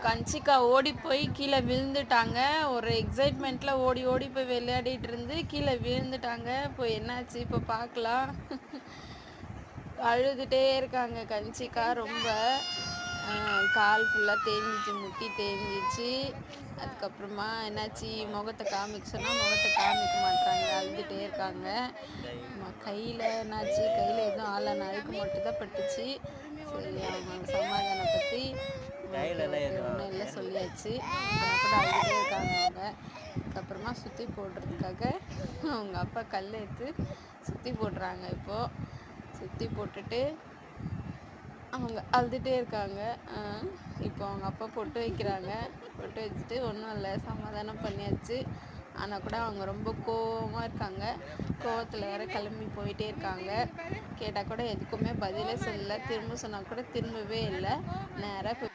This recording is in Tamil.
கன்சிகா ஓடி போய் கீழே விழுந்துட்டாங்க. ஒரு எக்ஸைட்மெண்ட்டில் ஓடி ஓடி போய் விளையாடிட்டு இருந்து கீழே விழுந்துட்டாங்க. இப்போ என்னாச்சு இப்போ பார்க்கலாம். அழுதுகிட்டே இருக்காங்க கன்சிகா. ரொம்ப கால் ஃபுல்லாக தேஞ்சிச்சு, முட்டி தேஞ்சிச்சு. அதுக்கப்புறமா என்னாச்சு, முகத்தை காமிக்க சொன்னால் முகத்தை காமிக்க மாட்டாங்க, அழுதுகிட்டே இருக்காங்க. கையில் என்னாச்சு, கையில் எதுவும் ஆளை நறுக்கு மட்டும் தான் பட்டுச்சு. சரி, அவங்க சமாதானப்படுத்தி ஒன்றும் இல்லை சொல்லியாச்சு. கூட அழுதுகிட்டே இருக்காங்க அவங்க. அதுக்கப்புறமா சுற்றி போடுறதுக்காக அவங்க அப்பா கல் எடுத்து சுற்றி போடுறாங்க. இப்போது சுற்றி போட்டுட்டு அவங்க அழுதுகிட்டே இருக்காங்க. இப்போ அவங்க அப்பா பொட்டு வைக்கிறாங்க. பொட்டு வச்சுட்டு ஒன்றும் இல்லை, சமாதானம் பண்ணியாச்சு. ஆனால் கூட அவங்க ரொம்ப கோவமாக இருக்காங்க. கோவத்தில் வேற கிளம்பி போயிட்டே இருக்காங்க. கேட்டால் கூட எதுக்குமே பதிலே சொல்லலை. திரும்ப சொன்னால் கூட திரும்பவே இல்லை. நேராக